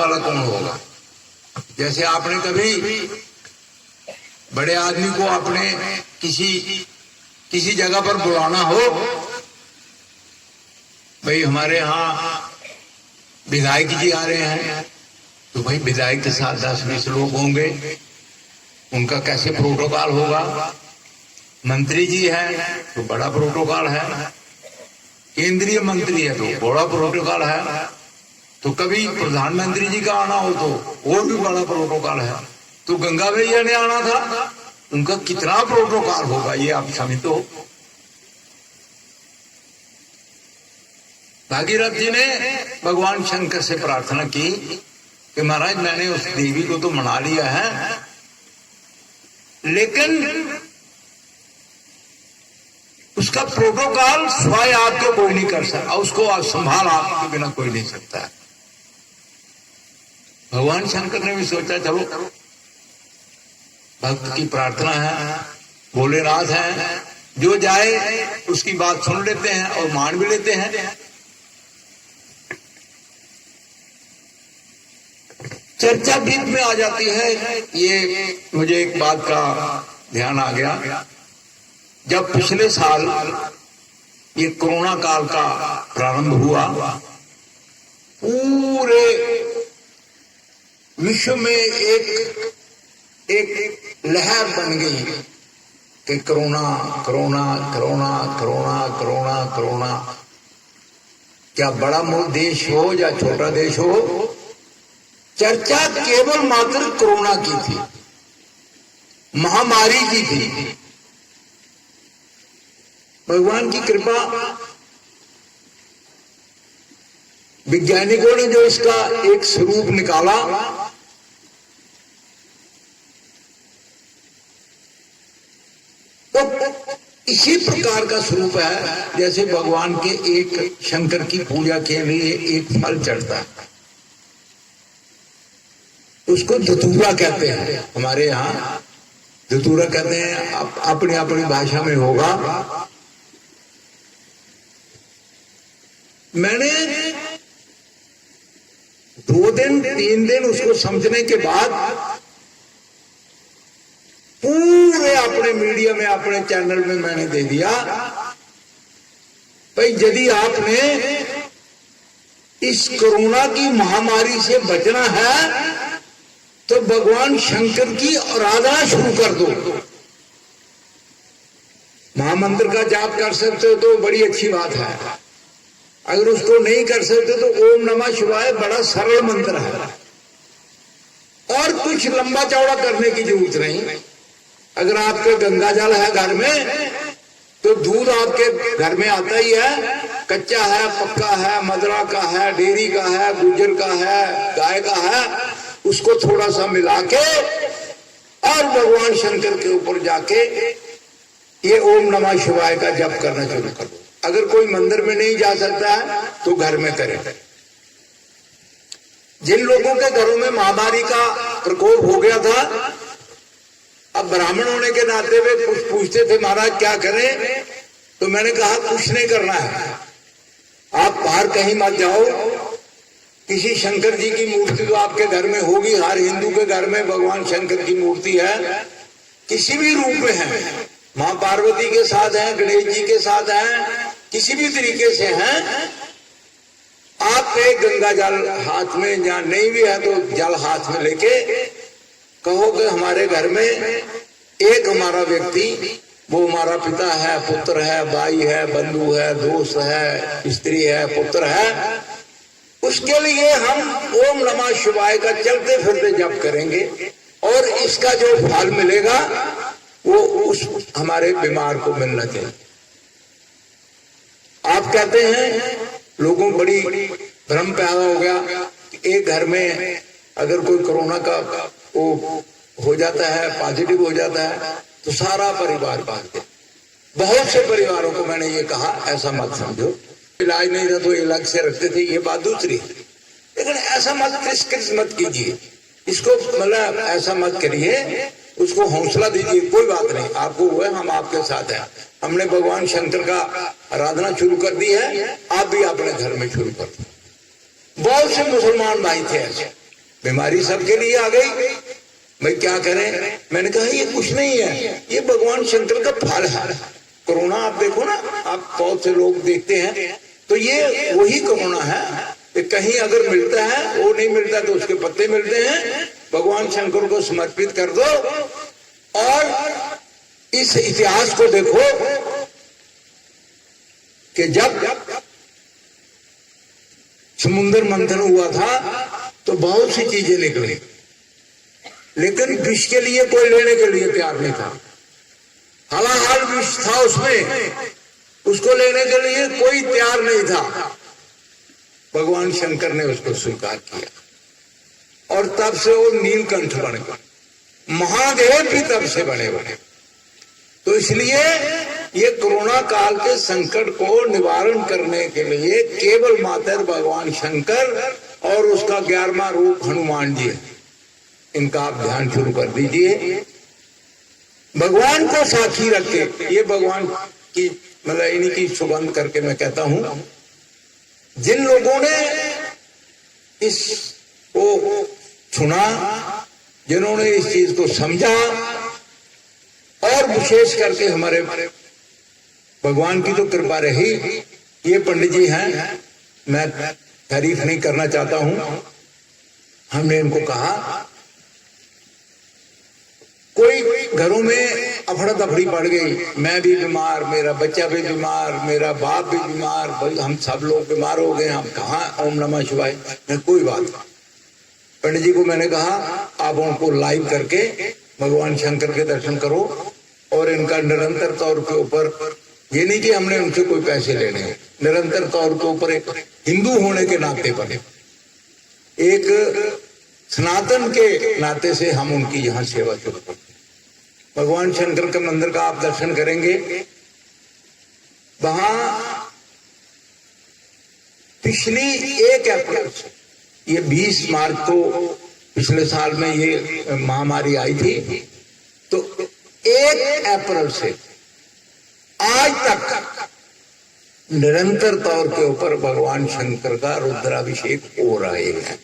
वाला कौन होगा। जैसे आपने कभी बड़े आदमी को आपने किसी जगह पर बुलाना हो, भाई हमारे यहाँ विधायक जी आ रहे हैं, तो भाई विधायक के साथ 10-20 लोग होंगे, उनका कैसे प्रोटोकॉल होगा। मंत्री जी है तो बड़ा प्रोटोकॉल है, केंद्रीय मंत्री है तो बड़ा प्रोटोकॉल है, तो कभी प्रधानमंत्री जी का आना हो तो और भी बड़ा प्रोटोकॉल है। तो गंगा भैया ने आना था, उनका कितना प्रोटोकॉल होगा ये आप समझते हो। भागीरथ जी ने भगवान शंकर से प्रार्थना की कि महाराज मैंने उस देवी को तो मना लिया है, लेकिन उसका प्रोटोकॉल स्वयं आपके कोई नहीं कर सकता, उसको संभाल आपके बिना कोई नहीं सकता है। भगवान शंकर ने भी सोचा चलो भक्त की प्रार्थना है, भोलेनाथ है, जो जाए उसकी बात सुन लेते हैं और मान भी लेते हैं। चर्चा बीच में आ जाती है। ये मुझे एक बात का ध्यान आ गया, जब पिछले साल ये कोरोना काल का प्रारंभ हुआ, पूरे विश्व में एक लहर बन गई कि corona corona corona corona corona corona. क्या बड़ा देश हो या छोटा देश हो, चर्चा केवल मात्र कोरोना की थी, महामारी की थी। भगवान की कृपा, वैज्ञानिकों ने जो इसका एक स्वरूप निकाला, तो इसी प्रकार का स्वरूप है जैसे भगवान के एक शंकर की पूजा के लिए एक फल चढ़ता है, उसको धतूरा कहते हैं। हमारे यहाँ धतूरा कहते हैं, अपनी अपनी भाषा में होगा। मैंने 2-3 दिन उसको समझने के बाद पूरे अपने मीडिया में, अपने चैनल में मैंने दे दिया, भाई यदि आपने इस कोरोना की महामारी से बचना है तो भगवान शंकर की आराधना शुरू कर दो। महामंत्र का जाप कर सकते हो तो बड़ी अच्छी बात है, अगर उसको नहीं कर सकते तो ओम नमः शिवाय बड़ा सरल मंत्र है और कुछ लंबा चौड़ा करने की जरूरत नहीं। अगर आपके गंगा जल है घर में तो दूध आपके घर में आता ही है, कच्चा है, पक्का है, मदरा का है, डेयरी का है, गुजर का है, गाय का है, उसको थोड़ा सा मिला के और भगवान शंकर के ऊपर जाके ये ओम नमः शिवाय का जप करना शुरू कर दो। अगर कोई मंदिर में नहीं जा सकता है तो घर में करें। जिन लोगों के घरों में महामारी का प्रकोप हो गया था, अब ब्राह्मण होने के नाते वे कुछ पूछते थे महाराज क्या करें, तो मैंने कहा कुछ नहीं करना है, आप बाहर कहीं मत जाओ, किसी शंकर जी की मूर्ति तो आपके घर में होगी, हर हिंदू के घर में भगवान शंकर की मूर्ति है, किसी भी रूप में है, मां पार्वती के साथ है, गणेश जी के साथ है, किसी भी तरीके से हैं। आप एक गंगा जल हाथ में, या नहीं भी है तो जल हाथ में लेके कहो कि हमारे घर में एक हमारा व्यक्ति, वो हमारा पिता है, पुत्र है, भाई है, बंधु है, दोस्त है, स्त्री है, पुत्र है, उसके लिए हम ओम नमः शिवाय का चलते फिरते जप करेंगे और इसका जो फल मिलेगा वो उस हमारे बीमार को मिलना चाहिए। आप कहते हैं लोगों को बड़ी भ्रम पैदा हो गया कि एक घर में अगर कोई कोरोना का वो हो जाता है, पॉजिटिव हो जाता है तो सारा परिवार बाहर गया। बहुत से परिवारों को मैंने ये कहा ऐसा मत समझो, इलाज नहीं था तो अलग से रखते थे, ये बात दूसरी, लेकिन ऐसा मत मत कीजिए, इसको मतलब ऐसा मत करिए, उसको हौसला दीजिए, कोई बात नहीं, आपको हुआ हम आपके साथ हैं। हमने भगवान शंकर का आराधना शुरू कर दी है, आप भी अपने घर में शुरू कर दो। बहुत से मुसलमान भाई थे ऐसे, बीमारी सबके लिए आ गई, भाई क्या करें। मैंने कहा ये कुछ नहीं है, ये भगवान शंकर का फल है। कोरोना आप देखो ना, आप बहुत से लोग देखते हैं तो ये वही कोरोना है कि कहीं अगर मिलता है, वो नहीं मिलता तो उसके पत्ते मिलते हैं। भगवान शंकर को समर्पित कर दो और इस इतिहास को देखो कि जब समुद्र मंथन हुआ था तो बहुत सी चीजें निकली, लेकिन विष के लिए कोई लेने के लिए तैयार नहीं था। हलाहल विष था उसमें, उसको लेने के लिए कोई तैयार नहीं था। भगवान शंकर ने उसको स्वीकार किया और तब से वो नीलकंठ बन गए, महादेव भी तब से बने। तो इसलिए ये कोरोना काल के संकट को निवारण करने के लिए केवल मात्र भगवान शंकर और उसका 11वां रूप हनुमान जी, इनका आप ध्यान शुरू कर दीजिए। भगवान को साक्षी रख के, ये भगवान की मतलब इन्हीं की सुगंध करके मैं कहता हूं, जिन लोगों ने इसको सुना, जिन्होंने इस चीज को समझा, और विशेष करके हमारे भगवान की तो कृपा रही। ये पंडित जी हैं, मैं तारीफ नहीं करना चाहता हूं। हमने इनको कहा, कोई घरों में अफड़ा तफड़ी पड़ गई, मैं भी बीमार, मेरा बच्चा भी बीमार, मेरा बाप भी बीमार, भाई हम सब लोग बीमार हो गए, हम कहाँ ओम नमः शिवाय। कोई बात नहीं, पंडित जी को मैंने कहा आप उनको लाइव करके भगवान शंकर के दर्शन करो और इनका निरंतर तौर के ऊपर, ये नहीं कि हमने उनसे कोई पैसे लेने हैं, निरंतर तौर के ऊपर एक हिंदू होने के नाते पर, एक सनातन के नाते से हम उनकी यहाँ सेवा शुरू करते हैं। भगवान शंकर के मंदिर का आप दर्शन करेंगे, वहां पिछली 1 अप्रैल से, ये 20 मार्च को पिछले साल में ये महामारी आई थी, तो 1 अप्रैल से आज तक निरंतर तौर के ऊपर भगवान शंकर का रुद्राभिषेक हो रहे हैं।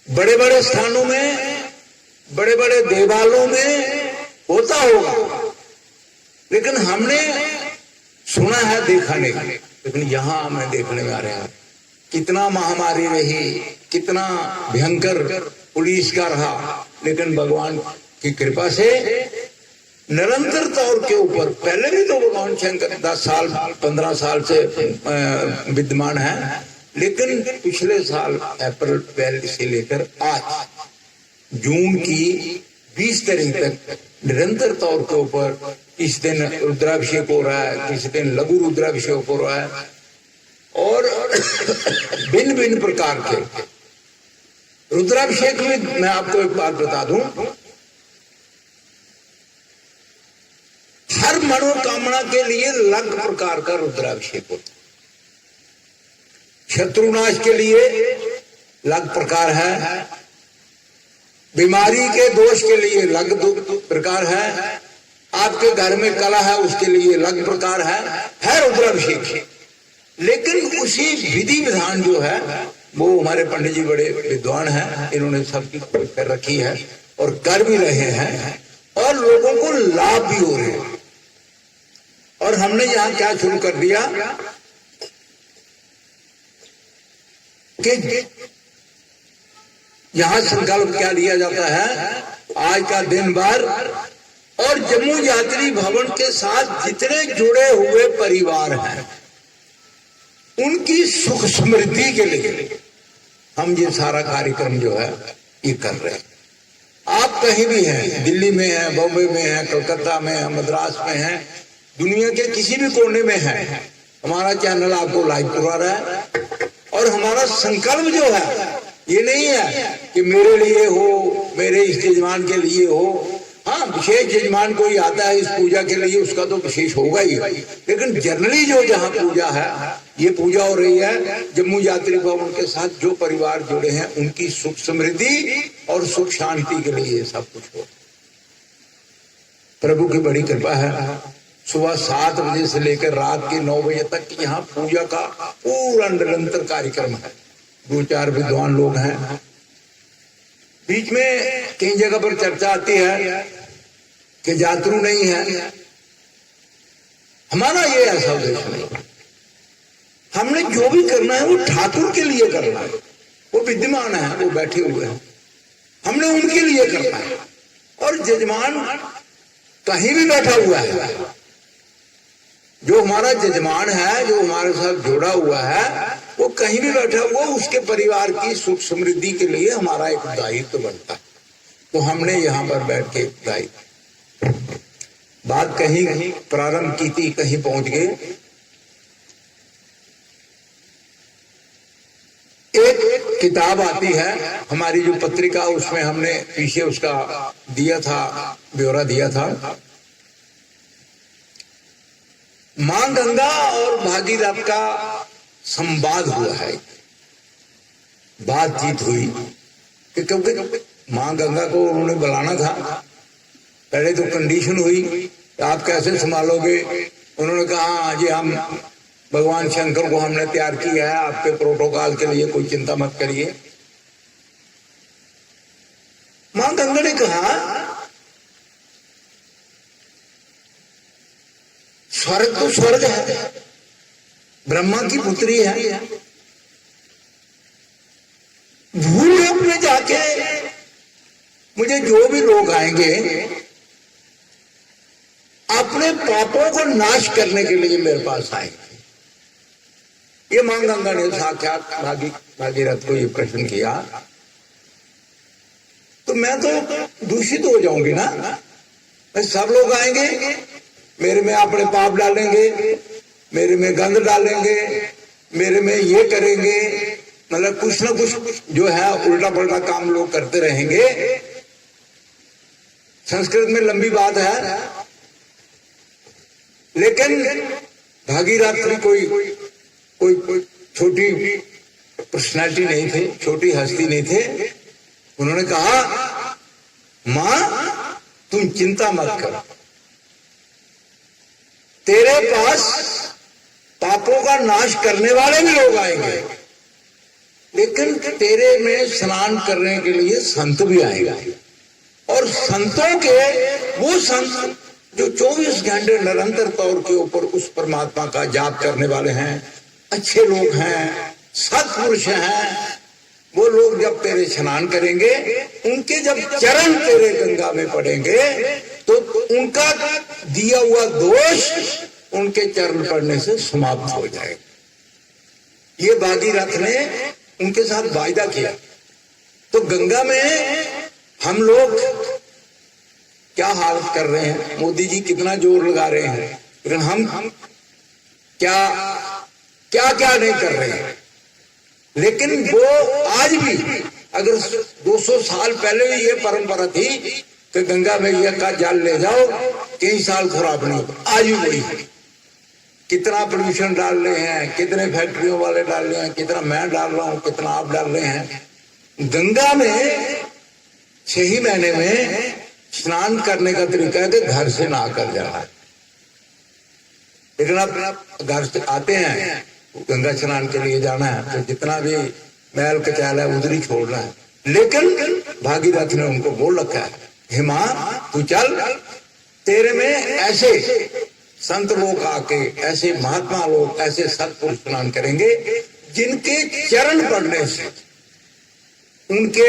बड़े बड़े स्थानों में, बड़े बड़े देवालयों में होता होगा, लेकिन हमने सुना है, देखा नहीं। लेकिन यहां हमें देखने में आ रहा है कितना महामारी रही, कितना भयंकर पुलिस का रहा, लेकिन भगवान की कृपा से निरंतर तौर के ऊपर, पहले भी तो भगवान शंकर 10 साल 15 साल से विद्यमान है, लेकिन पिछले साल अप्रैल 12 से लेकर आज जून की 20 तारीख तक निरंतर तौर के ऊपर, इस दिन रुद्राभिषेक हो रहा है, किसी दिन लघु रुद्राभिषेक हो रहा है, और भिन्न भिन्न प्रकार के रुद्राभिषेक में मैं आपको एक बात बता दूं, हर मनोकामना के लिए अलग प्रकार का रुद्राभिषेक होता है। शत्रुनाश के लिए अलग प्रकार है, बीमारी के दोष के लिए अलग प्रकार है, आपके घर में कला है उसके लिए अलग प्रकार है रुद्राभिषेक। लेकिन उसी विधि विधान जो है वो हमारे पंडित जी बड़े विद्वान हैं, इन्होंने सबकी कर रखी है और कर भी रहे हैं, और लोगों को लाभ भी हो रहे हैं। और हमने यहां क्या शुरू कर दिया कि यहां संकल्प क्या लिया जाता है, आज का दिन भर, और जम्मू यात्री भवन के साथ जितने जुड़े हुए परिवार हैं उनकी सुख समृद्धि के लिए हम ये सारा कार्यक्रम जो है ये कर रहे हैं। आप कहीं भी हैं, दिल्ली में हैं, बॉम्बे में हैं, कलकत्ता में हैं, मद्रास में हैं, दुनिया के किसी भी कोने में हैं, हमारा चैनल आपको लाइव करवा रहा है। और हमारा संकल्प जो है ये नहीं है कि मेरे लिए हो, मेरे इस यजमान के लिए हो। हाँ, विशेष यजमान कोई आता है इस पूजा के लिए, उसका तो विशेष होगा ही, लेकिन जनरली जो जहाँ पूजा है, ये पूजा हो रही है जम्मू यात्री भवन के साथ जो परिवार जुड़े हैं उनकी सुख समृद्धि और सुख शांति के लिए सब कुछ हो। प्रभु की बड़ी कृपा है। सुबह 7 बजे से लेकर रात के 9 बजे तक यहाँ पूजा का पूरा निरंतर कार्यक्रम है। दो चार विद्वान लोग हैं। बीच में कई जगह पर चर्चा आती है कि जातरू नहीं है। हमारा ये ऐसा उद्देश्य नहीं। हमने जो भी करना है वो ठाकुर के लिए करना है। वो विद्यमान है, वो बैठे हुए हैं, हमने उनके लिए करना है। और जजमान कहीं भी बैठा हुआ है, जो हमारा जजमान है, जो हमारे साथ जुड़ा हुआ है, वो कहीं भी बैठा हुआ, उसके परिवार की सुख समृद्धि के लिए हमारा एक दायित्व बनता है। तो हमने यहां पर बैठ के दायित्व बात कहीं प्रारंभ की थी, कहीं पहुंच गए। एक किताब आती है हमारी जो पत्रिका, उसमें हमने पीछे उसका दिया था, ब्यौरा दिया था। मां गंगा और भागीरथ का संवाद हुआ है, बातचीत हुई कि क्योंकि मां गंगा को उन्होंने बुलाना था। पहले तो कंडीशन हुई आप कैसे संभालोगे। उन्होंने कहा हाँ जी, हम भगवान शंकर को हमने तैयार किया है, आपके प्रोटोकॉल के लिए कोई चिंता मत करिए। मां गंगा ने कहा स्वर्ग तो स्वर्ग है, ब्रह्मा की पुत्री है, भूलोक में जाके मुझे जो भी लोग आएंगे अपने पापों को नाश करने के लिए मेरे पास आएंगे। ये मां गंगा ने साक्षात भागीरथ को ये प्रश्न किया। तो मैं तो दूषित हो जाऊंगी ना। सब लोग आएंगे, मेरे में अपने पाप डालेंगे, मेरे में गंध डालेंगे, मेरे में ये करेंगे, मतलब कुछ ना कुछ जो है उल्टा पल्टा काम लोग करते रहेंगे। संस्कृत में लंबी बात है, लेकिन भागीरथ कोई छोटी पर्सनैलिटी नहीं थे, छोटी हस्ती नहीं थे। उन्होंने कहा मां तुम चिंता मत कर, तेरे पास पापों का नाश करने वाले भी लोग आएंगे, लेकिन तेरे में स्नान करने के लिए संत भी आएंगे। और संतों के वो संत जो 24 घंटे निरंतर तौर के ऊपर उस परमात्मा का जाप करने वाले हैं, अच्छे लोग हैं, सत्पुरुष हैं, वो लोग जब तेरे स्नान करेंगे, उनके जब चरण तेरे गंगा में पड़ेंगे तो उनका दिया हुआ दोष उनके चरण पड़ने से समाप्त हो जाएगा। ये भागीरथ ने उनके साथ वायदा किया। तो गंगा में हम लोग क्या हालत कर रहे हैं, मोदी जी कितना जोर लगा रहे हैं, लेकिन हम क्या क्या क्या नहीं कर रहे हैं। लेकिन वो आज भी, अगर 200 साल पहले भी ये परंपरा थी कि गंगा मैया का जल ले जाओ, कई साल खराब नहीं होता, आज भी वही है। कितना प्रदूषण डाल रहे हैं, कितने फैक्ट्रियों वाले डाल रहे हैं, कितना मैं डाल रहा हूं, कितना आप डाल रहे हैं। गंगा में 6 ही महीने में स्नान करने का तरीका है कि घर से नहा कर जाना है। लेकिन आप घर से आते हैं, गंगा स्नान के लिए जाना है, तो जितना भी मैल कचाल है उधर ही छोड़ना है। लेकिन भागीरथ ने उनको बोल रखा है, हे मां तू चल, तेरे में ऐसे संत लोग आके, ऐसे महात्मा लोग, ऐसे सत्पुरुष स्नान करेंगे जिनके चरण पड़ने से उनके